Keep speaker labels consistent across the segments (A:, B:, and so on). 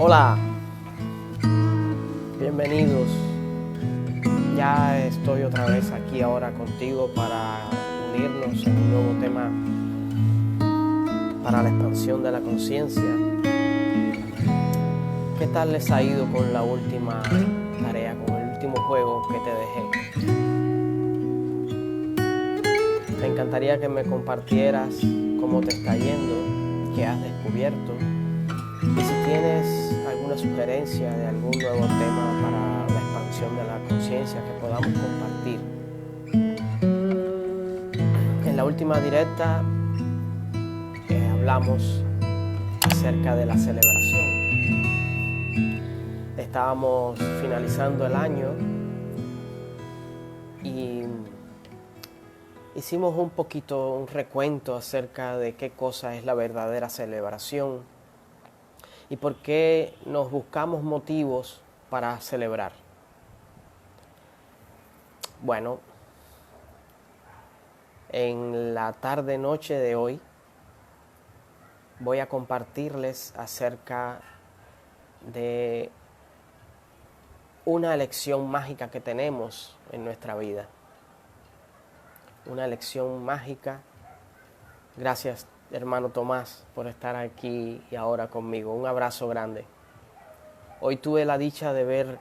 A: Hola, bienvenidos. Ya estoy otra vez aquí ahora contigo para unirnos en un nuevo tema para la expansión de la conciencia. ¿Qué tal les ha ido con la última tarea, con el último juego que te dejé? Me encantaría que me compartieras cómo te está yendo, qué has descubierto. Y si tienes alguna sugerencia de algún nuevo tema para la expansión de la conciencia que podamos compartir. En la última directa hablamos acerca de la celebración. Estábamos finalizando el año y hicimos un recuento acerca de qué cosa es la verdadera celebración y por qué nos buscamos motivos para celebrar. Bueno, en la tarde-noche de hoy voy a compartirles acerca de una elección mágica que tenemos en nuestra vida. Una elección mágica. Gracias, hermano Tomás, por estar aquí y ahora conmigo. Un abrazo grande. Hoy tuve la dicha de ver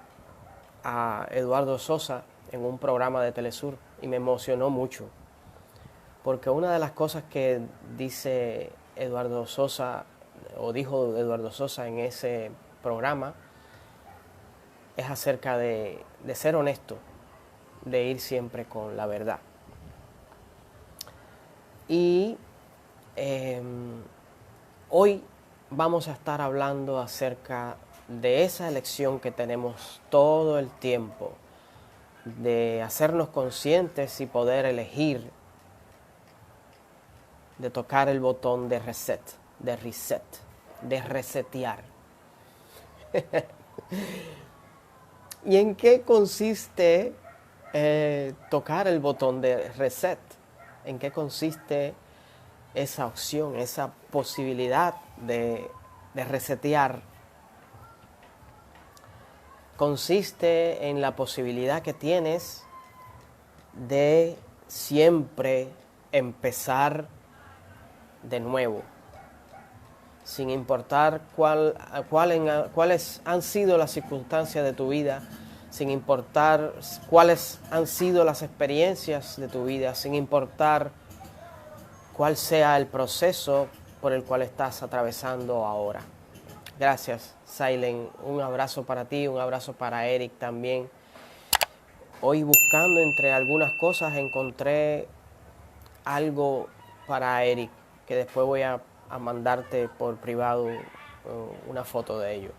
A: a Eduardo Sosa en un programa de Telesur y me emocionó mucho, porque una de las cosas que dice Eduardo Sosa, o dijo Eduardo Sosa en ese programa, es acerca de ser honesto, de ir siempre con la verdad. Y hoy vamos a estar hablando acerca de esa elección que tenemos todo el tiempo, de hacernos conscientes y poder elegir, de tocar el botón de reset, de resetear. ¿Y en qué consiste tocar el botón de reset? ¿En qué consiste esa opción, esa posibilidad de resetear? Consiste en la posibilidad que tienes de siempre empezar de nuevo, sin importar cuáles han sido las circunstancias de tu vida, sin importar cuáles han sido las experiencias de tu vida, sin importar cuál sea el proceso por el cual estás atravesando ahora. Gracias, Silent. Un abrazo para ti, un abrazo para Eric también. Hoy buscando entre algunas cosas encontré algo para Eric, que después voy a mandarte por privado una foto de ello.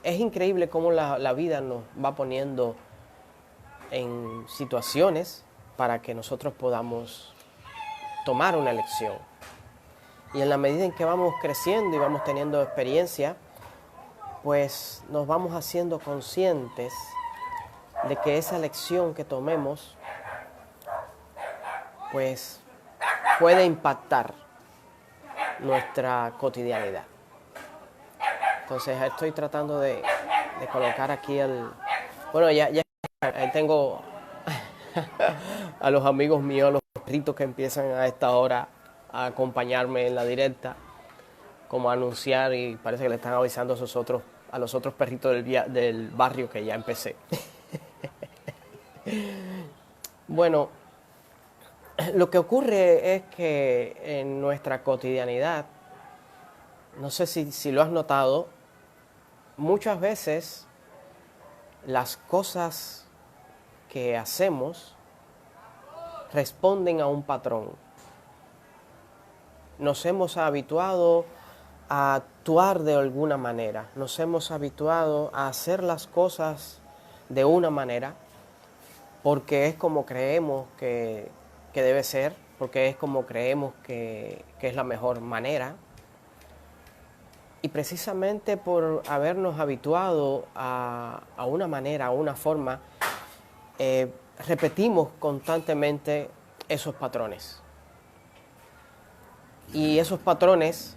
A: Es increíble cómo la vida nos va poniendo en situaciones para que nosotros podamos tomar una elección. Y en la medida en que vamos creciendo y vamos teniendo experiencia, pues nos vamos haciendo conscientes de que esa elección que tomemos pues puede impactar nuestra cotidianidad. Entonces estoy tratando de colocar aquí bueno, ya tengo a los amigos míos, los perritos que empiezan a esta hora a acompañarme en la directa, como a anunciar, y parece que le están avisando a los otros perritos del barrio que ya empecé. Bueno, lo que ocurre es que en nuestra cotidianidad, no sé si lo has notado, muchas veces las cosas que hacemos responden a un patrón. Nos hemos habituado a actuar de alguna manera, nos hemos habituado a hacer las cosas de una manera, porque es como creemos que que debe ser, porque es como creemos que es la mejor manera. Y precisamente por habernos habituado a una manera, a una forma, repetimos constantemente esos patrones. Y esos patrones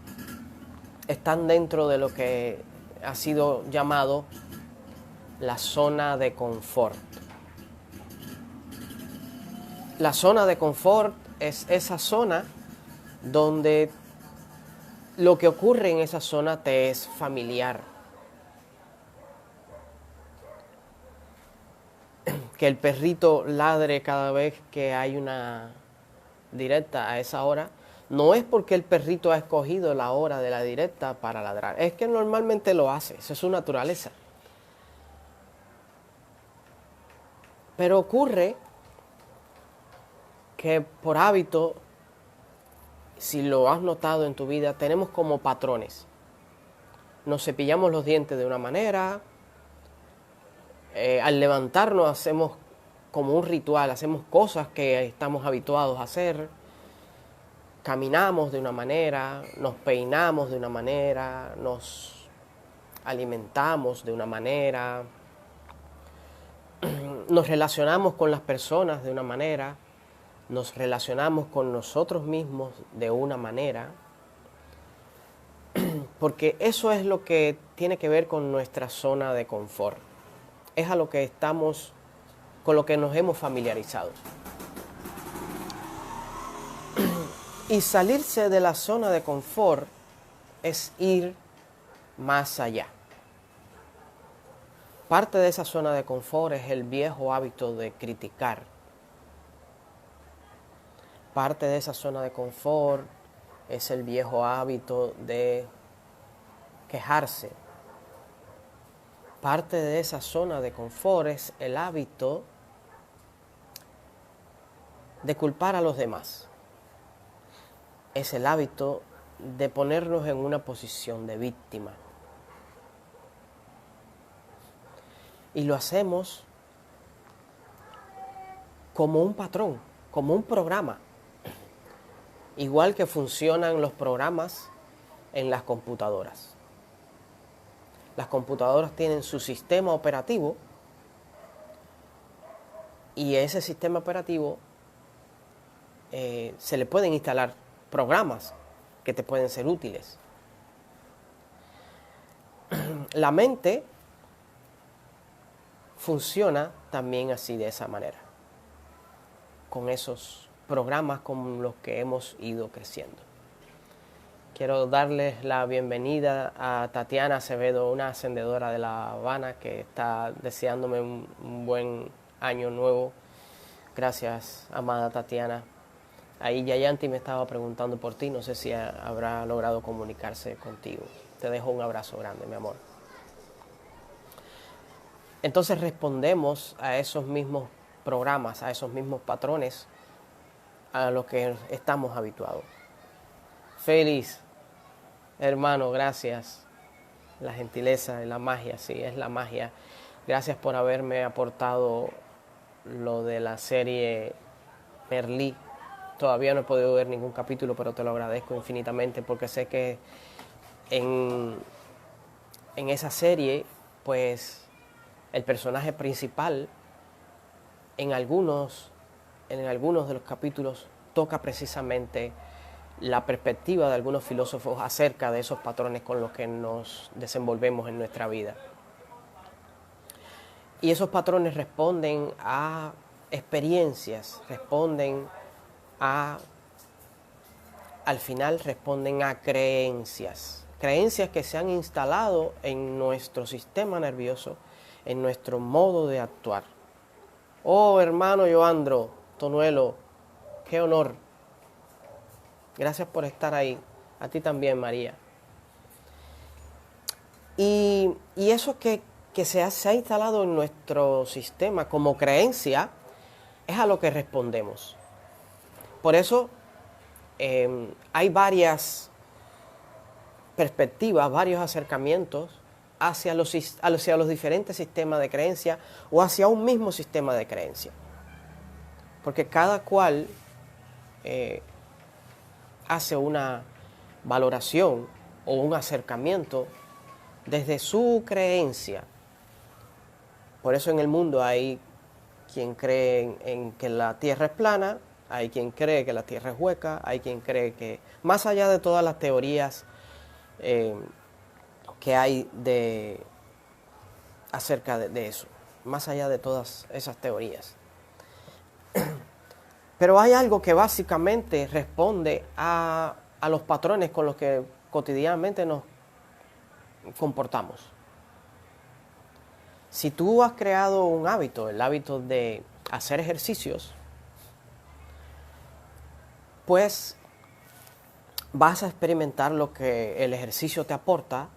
A: están dentro de lo que ha sido llamado la zona de confort. La zona de confort es esa zona donde lo que ocurre en esa zona te es familiar. Que el perrito ladre cada vez que hay una directa a esa hora, no es porque el perrito ha escogido la hora de la directa para ladrar, es que normalmente lo hace, esa es su naturaleza. Pero ocurre que por hábito, si lo has notado en tu vida, tenemos como patrones. Nos cepillamos los dientes de una manera, al levantarnos hacemos como un ritual, hacemos cosas que estamos habituados a hacer, caminamos de una manera, nos peinamos de una manera, nos alimentamos de una manera, nos relacionamos con las personas de una manera, nos relacionamos con nosotros mismos de una manera, porque eso es lo que tiene que ver con nuestra zona de confort. Es a lo que estamos, con lo que nos hemos familiarizado. Y salirse de la zona de confort es ir más allá. Parte de esa zona de confort es el viejo hábito de criticar. Parte de esa zona de confort es el viejo hábito de quejarse. Parte de esa zona de confort es el hábito de culpar a los demás. Es el hábito de ponernos en una posición de víctima. Y lo hacemos como un patrón, como un programa. Igual que funcionan los programas en las computadoras. Las computadoras tienen su sistema operativo y a ese sistema operativo se le pueden instalar programas que te pueden ser útiles. La mente funciona también así, de esa manera, con esos programas con los que hemos ido creciendo. Quiero darles la bienvenida a Tatiana Acevedo, una ascendedora de La Habana que está deseándome un buen año nuevo. Gracias, amada Tatiana. Ahí Yayanti me estaba preguntando por ti, no sé si habrá logrado comunicarse contigo. Te dejo un abrazo grande, mi amor. Entonces respondemos a esos mismos programas, a esos mismos patrones a los que estamos habituados. Feliz, hermano, gracias. La gentileza y la magia, sí, es la magia. Gracias por haberme aportado lo de la serie Merlí. Todavía no he podido ver ningún capítulo, pero te lo agradezco infinitamente porque sé que en esa serie, pues, el personaje principal en algunos de los capítulos toca precisamente la perspectiva de algunos filósofos acerca de esos patrones con los que nos desenvolvemos en nuestra vida. Y esos patrones responden a experiencias, al final responden a creencias. Creencias que se han instalado en nuestro sistema nervioso, en nuestro modo de actuar. Oh, hermano Joandro Tonuelo, qué honor. Gracias por estar ahí. A ti también, María. Y eso que se ha instalado en nuestro sistema como creencia es a lo que respondemos. Por eso hay varias perspectivas, varios acercamientos hacia los diferentes sistemas de creencia o hacia un mismo sistema de creencia. Porque cada cual hace una valoración o un acercamiento desde su creencia. Por eso en el mundo hay quien cree en que la Tierra es plana, hay quien cree que la Tierra es hueca, hay quien cree que, más allá de todas las teorías que hay acerca de eso, más allá de todas esas teorías. Pero hay algo que básicamente responde a los patrones con los que cotidianamente nos comportamos. Si tú has creado un hábito, el hábito de hacer ejercicios, pues vas a experimentar lo que el ejercicio te aporta,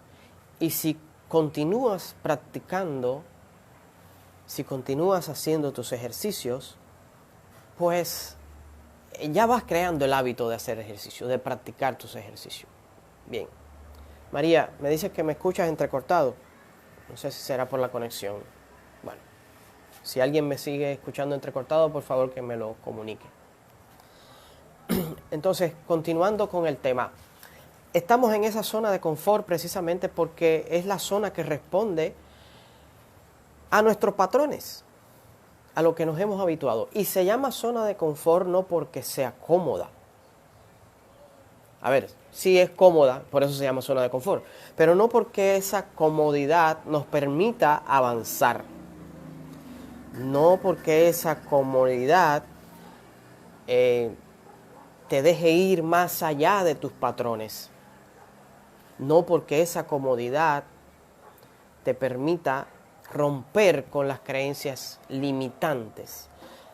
A: y si continúas practicando, si continúas haciendo tus ejercicios, pues ya vas creando el hábito de hacer ejercicio, de practicar tus ejercicios. Bien. María, me dices que me escuchas entrecortado. No sé si será por la conexión. Bueno, si alguien me sigue escuchando entrecortado, por favor que me lo comunique. Entonces, continuando con el tema. Estamos en esa zona de confort precisamente porque es la zona que responde a nuestros patrones, a lo que nos hemos habituado. Y se llama zona de confort no porque sea cómoda. A ver, sí es cómoda, por eso se llama zona de confort, pero no porque esa comodidad nos permita avanzar. No porque esa comodidad te deje ir más allá de tus patrones. No porque esa comodidad te permita romper con las creencias limitantes.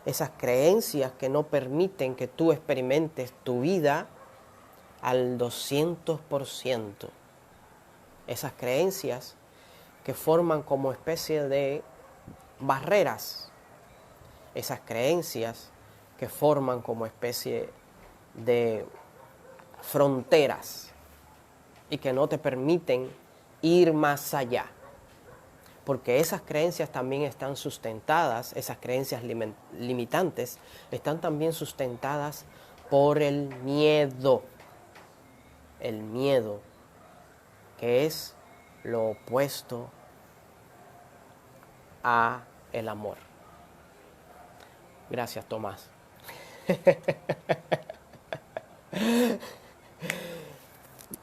A: Esas creencias que no permiten que tú experimentes tu vida al 200%. Esas creencias que forman como especie de barreras. Esas creencias que forman como especie de fronteras y que no te permiten ir más allá. Porque esas creencias también están sustentadas, esas creencias limitantes, están también sustentadas por el miedo. El miedo, que es lo opuesto a el amor. Gracias, Tomás.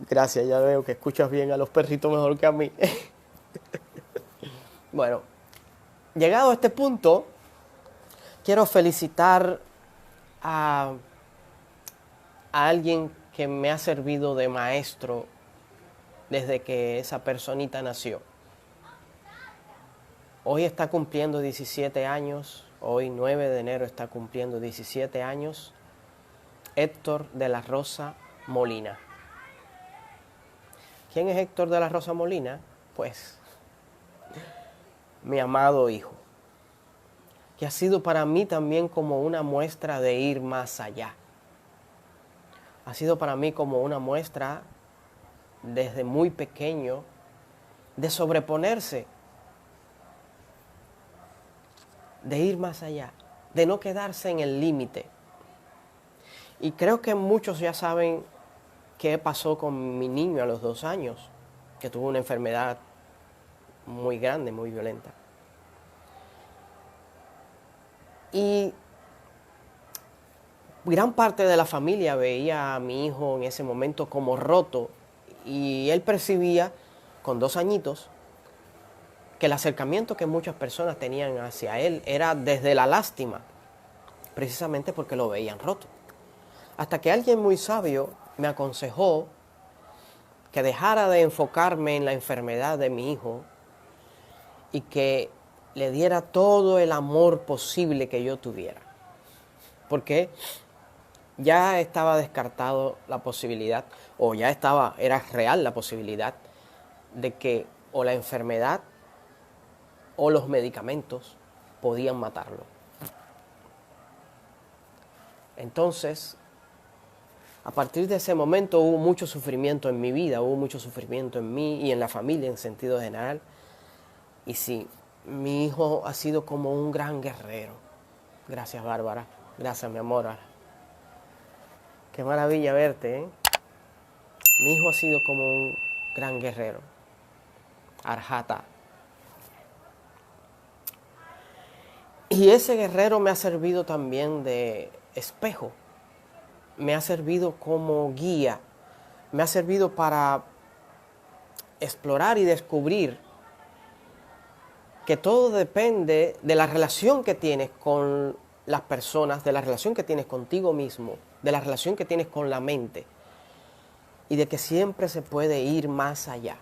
A: Gracias, ya veo que escuchas bien a los perritos mejor que a mí. Bueno, llegado a este punto, quiero felicitar a alguien que me ha servido de maestro desde que esa personita nació. Hoy está cumpliendo 17 años, hoy 9 de enero está cumpliendo 17 años, Héctor de la Rosa Molina. ¿Quién es Héctor de la Rosa Molina? Pues mi amado hijo, que ha sido para mí también como una muestra de ir más allá. Ha sido para mí como una muestra desde muy pequeño de sobreponerse, de ir más allá, de no quedarse en el límite. Y creo que muchos ya saben qué pasó con mi niño a los 2 años, que tuvo una enfermedad muy grande, muy violenta. Y gran parte de la familia veía a mi hijo en ese momento como roto, y él percibía, con 2 añitos, que el acercamiento que muchas personas tenían hacia él era desde la lástima, precisamente porque lo veían roto. Hasta que alguien muy sabio me aconsejó que dejara de enfocarme en la enfermedad de mi hijo y que le diera todo el amor posible que yo tuviera. Porque ya estaba descartado la posibilidad, o ya era real la posibilidad de que o la enfermedad o los medicamentos podían matarlo. Entonces, a partir de ese momento hubo mucho sufrimiento en mi vida, hubo mucho sufrimiento en mí y en la familia en sentido general. Y sí, mi hijo ha sido como un gran guerrero. Gracias, Bárbara. Gracias, mi amor. Qué maravilla verte, ¿eh? Mi hijo ha sido como un gran guerrero. Arjata. Y ese guerrero me ha servido también de espejo. Me ha servido como guía. Me ha servido para explorar y descubrir que todo depende de la relación que tienes con las personas, de la relación que tienes contigo mismo, de la relación que tienes con la mente, y de que siempre se puede ir más allá.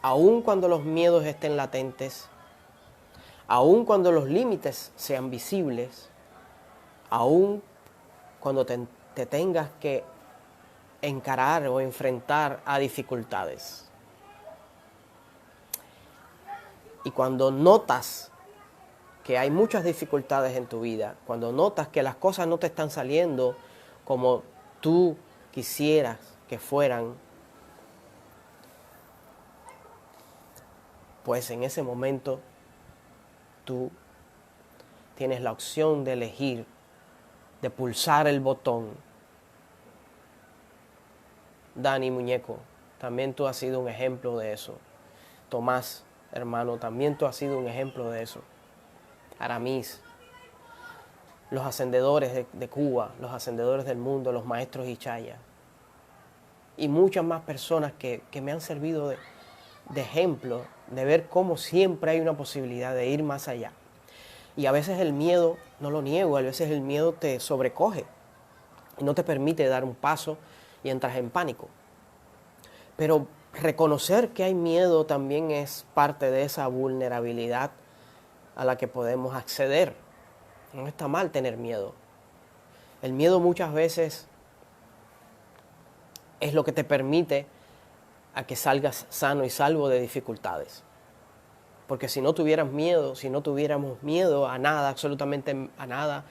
A: Aun cuando los miedos estén latentes, aun cuando los límites sean visibles, aun cuando te tengas que encarar o enfrentar a dificultades. Y cuando notas que hay muchas dificultades en tu vida, cuando notas que las cosas no te están saliendo como tú quisieras que fueran, pues en ese momento tú tienes la opción de elegir, de pulsar el botón. Dani, muñeco, también tú has sido un ejemplo de eso. Tomás, hermano, también tú has sido un ejemplo de eso. Aramis, los ascendedores de Cuba, los ascendedores del mundo, los maestros Ichaya, y muchas más personas que me han servido de ejemplo, de ver cómo siempre hay una posibilidad de ir más allá. Y a veces el miedo, no lo niego, a veces el miedo te sobrecoge y no te permite dar un paso y entras en pánico. Pero reconocer que hay miedo también es parte de esa vulnerabilidad a la que podemos acceder. No está mal tener miedo. El miedo muchas veces es lo que te permite a que salgas sano y salvo de dificultades. Porque si no tuvieras miedo, si no tuviéramos miedo a nada, absolutamente a nada,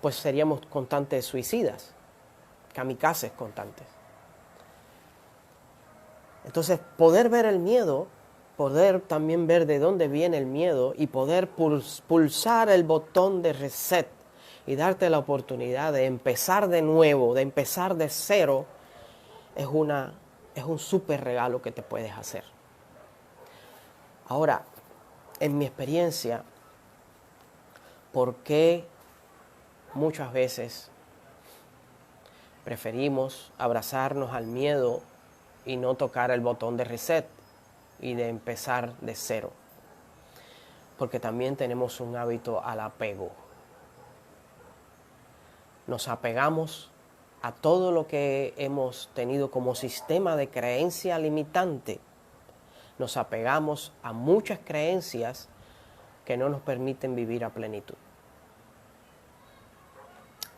A: pues seríamos constantes suicidas, kamikazes constantes. Entonces, poder ver el miedo, poder también ver de dónde viene el miedo y poder pulsar el botón de reset y darte la oportunidad de empezar de nuevo, de empezar de cero, es un súper regalo que te puedes hacer. Ahora, en mi experiencia, ¿por qué muchas veces preferimos abrazarnos al miedo y no tocar el botón de reset y de empezar de cero? Porque también tenemos un hábito al apego. Nos apegamos a todo lo que hemos tenido como sistema de creencia limitante. Nos apegamos a muchas creencias que no nos permiten vivir a plenitud,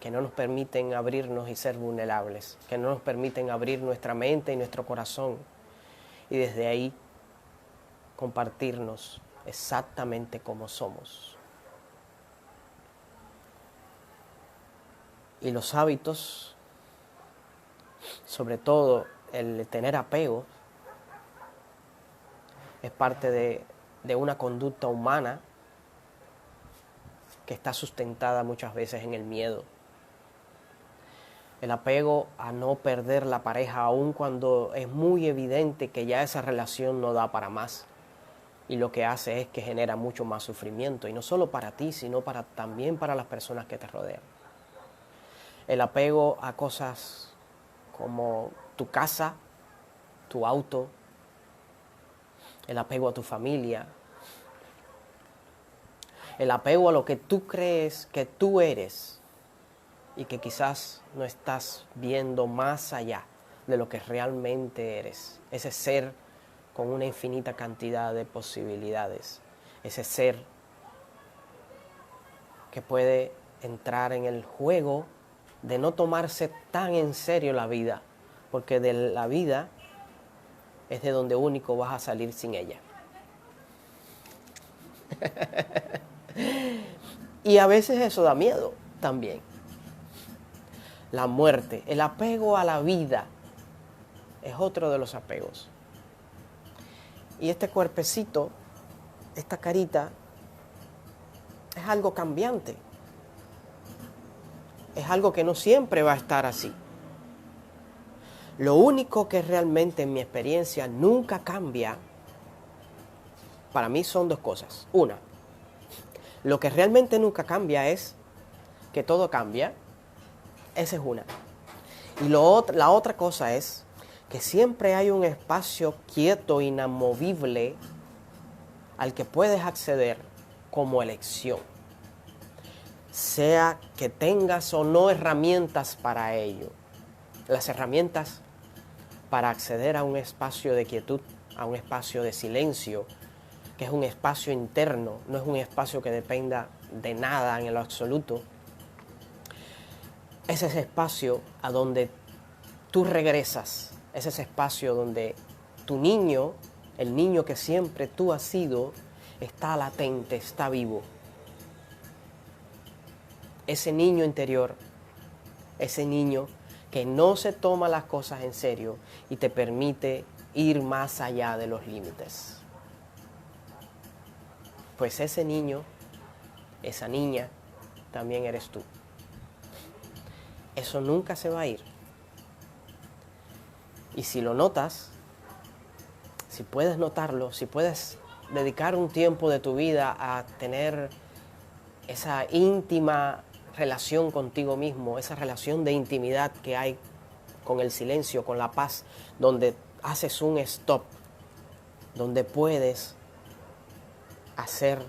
A: que no nos permiten abrirnos y ser vulnerables, que no nos permiten abrir nuestra mente y nuestro corazón y desde ahí compartirnos exactamente como somos. Y los hábitos, sobre todo el tener apego, es parte de una conducta humana que está sustentada muchas veces en el miedo. El apego a no perder la pareja aun cuando es muy evidente que ya esa relación no da para más. Y lo que hace es que genera mucho más sufrimiento. Y no solo para ti, sino también para las personas que te rodean. El apego a cosas como tu casa, tu auto, el apego a tu familia, el apego a lo que tú crees que tú eres y que quizás no estás viendo más allá de lo que realmente eres. Ese ser con una infinita cantidad de posibilidades. Ese ser que puede entrar en el juego de no tomarse tan en serio la vida, porque de la vida es de donde único vas a salir sin ella. Y a veces eso da miedo también. La muerte, el apego a la vida es otro de los apegos. Y este cuerpecito, esta carita, es algo cambiante. Es algo que no siempre va a estar así. Lo único que realmente en mi experiencia nunca cambia, para mí son dos cosas. Una, lo que realmente nunca cambia es que todo cambia. Esa es una. Y la otra cosa es que siempre hay un espacio quieto, inamovible, al que puedes acceder como elección. Sea que tengas o no herramientas para ello. Las herramientas para acceder a un espacio de quietud, a un espacio de silencio, que es un espacio interno, no es un espacio que dependa de nada en lo absoluto. Es ese espacio a donde tú regresas, es ese espacio donde tu niño, el niño que siempre tú has sido, está latente, está vivo. Ese niño interior, ese niño que no se toma las cosas en serio y te permite ir más allá de los límites. Pues ese niño, esa niña, también eres tú. Eso nunca se va a ir. Y si lo notas, si puedes notarlo, si puedes dedicar un tiempo de tu vida a tener esa íntima relación contigo mismo, esa relación de intimidad que hay con el silencio, con la paz, donde haces un stop, donde puedes hacer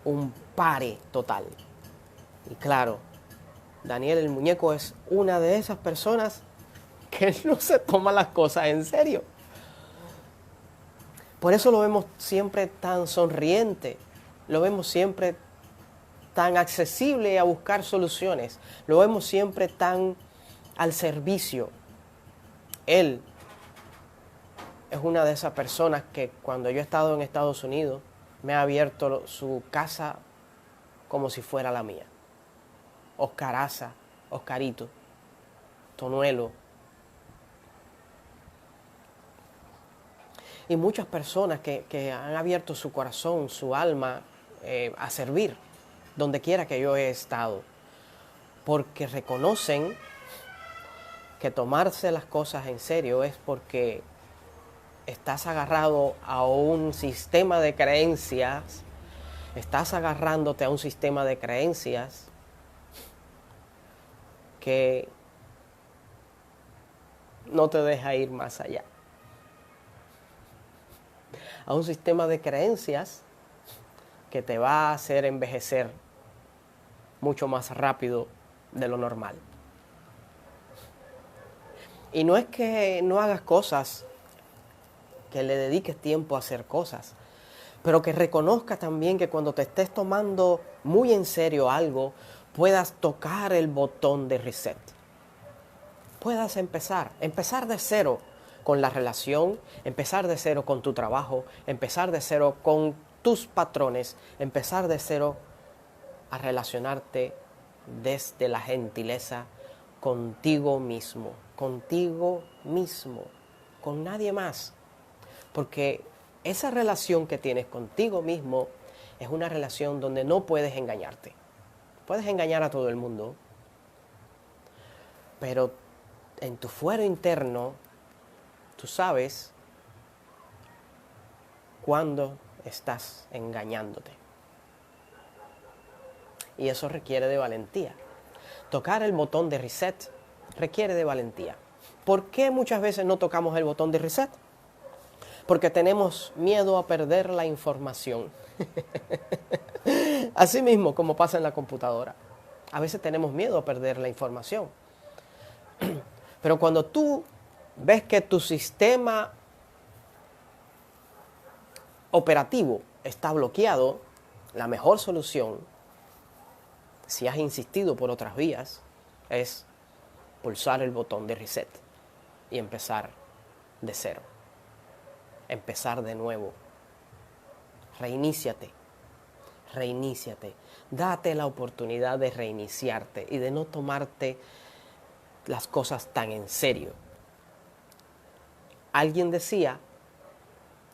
A: un pare total. Y claro, Daniel el muñeco es una de esas personas que no se toma las cosas en serio. Por eso lo vemos siempre tan sonriente, lo vemos siempre tan accesible a buscar soluciones, lo vemos siempre tan al servicio. Él es una de esas personas que cuando yo he estado en Estados Unidos me ha abierto su casa como si fuera la mía. Oscaraza, Oscarito, Tonuelo. Y muchas personas que han abierto su corazón, su alma a servir donde quiera que yo he estado. Porque reconocen que tomarse las cosas en serio es porque estás agarrado a un sistema de creencias, estás agarrándote a un sistema de creencias que no te deja ir más allá. A un sistema de creencias que te va a hacer envejecer mucho más rápido de lo normal. Y no es que no hagas cosas, que le dediques tiempo a hacer cosas, pero que reconozcas también que cuando te estés tomando muy en serio algo, puedas tocar el botón de reset. Puedas empezar de cero con la relación, empezar de cero con tu trabajo, empezar de cero con tus patrones, empezar de cero a relacionarte desde la gentileza contigo mismo, con nadie más. Porque esa relación que tienes contigo mismo es una relación donde no puedes engañarte. Puedes engañar a todo el mundo, pero en tu fuero interno, tú sabes cuándo estás engañándote. Y eso requiere de valentía. Tocar el botón de reset requiere de valentía. ¿Por qué muchas veces no tocamos el botón de reset? Porque tenemos miedo a perder la información. Así mismo como pasa en la computadora. A veces tenemos miedo a perder la información. Pero cuando tú ves que tu sistema operativo está bloqueado, la mejor solución, si has insistido por otras vías, es pulsar el botón de reset y empezar de cero. Empezar de nuevo. Reiníciate. Date la oportunidad de reiniciarte y de no tomarte las cosas tan en serio. Alguien decía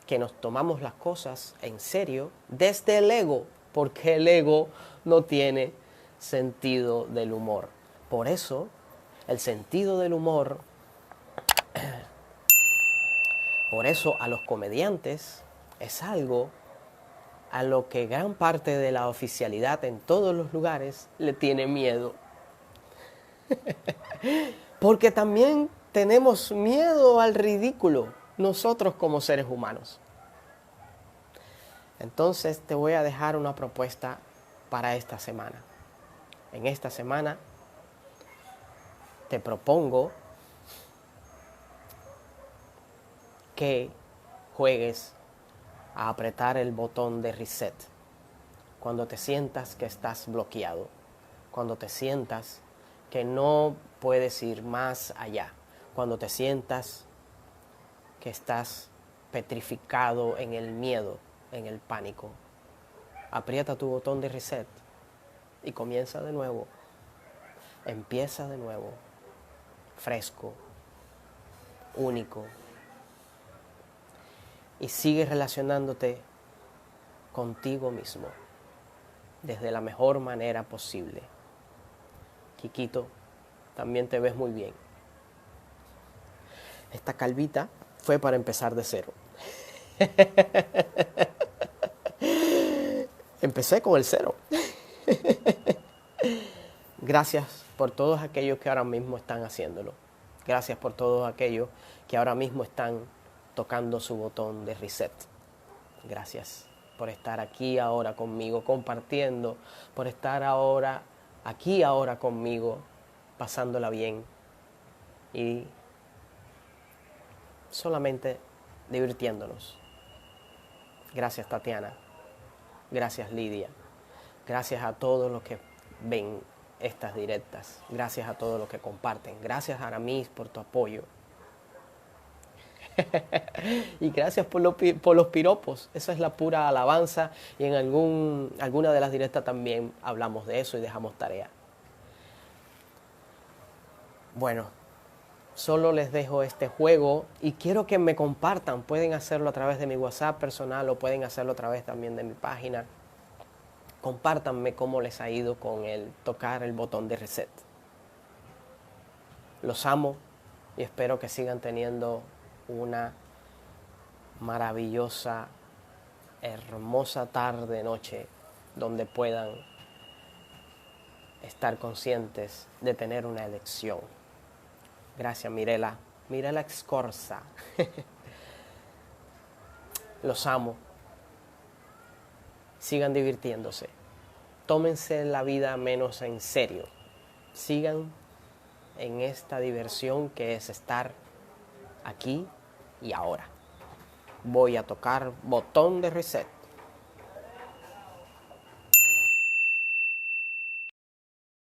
A: que nos tomamos las cosas en serio desde el ego, porque el ego no tiene sentido del humor. Por eso, el sentido del humor Por eso a los comediantes es algo a lo que gran parte de la oficialidad en todos los lugares le tiene miedo. Porque también tenemos miedo al ridículo nosotros como seres humanos. Entonces te voy a dejar una propuesta para esta semana. En esta semana te propongo que juegues a apretar el botón de reset cuando te sientas que estás bloqueado, cuando te sientas que no puedes ir más allá, cuando te sientas que estás petrificado en el miedo, en el pánico. Aprieta tu botón de reset y comienza de nuevo. Empieza de nuevo, fresco, único. Y sigue relacionándote contigo mismo desde la mejor manera posible. Quiquito, también te ves muy bien. Esta calvita fue para empezar de cero. Empecé con el cero. Gracias por todos aquellos que ahora mismo están haciéndolo. Gracias por todos aquellos que ahora mismo están tocando su botón de reset. Gracias por estar aquí ahora conmigo, compartiendo, por estar ahora aquí ahora conmigo, pasándola bien y solamente divirtiéndonos. Gracias, Tatiana. Gracias, Lidia. Gracias a todos los que ven estas directas. Gracias a todos los que comparten. Gracias, Aramis, por tu apoyo. Y gracias por los piropos. Esa es la pura alabanza. Y en alguna de las directas también hablamos de eso y dejamos tarea. Bueno, solo les dejo este juego y quiero que me compartan. Pueden hacerlo a través de mi WhatsApp personal o pueden hacerlo a través también de mi página. Compártanme cómo les ha ido con el tocar el botón de reset. Los amo y espero que sigan teniendo una maravillosa, hermosa tarde, noche, donde puedan estar conscientes de tener una elección. Gracias, Mirela Escorza. Los amo. Sigan divirtiéndose. Tómense la vida menos en serio. Sigan en esta diversión que es estar aquí y ahora. Voy a tocar botón de reset.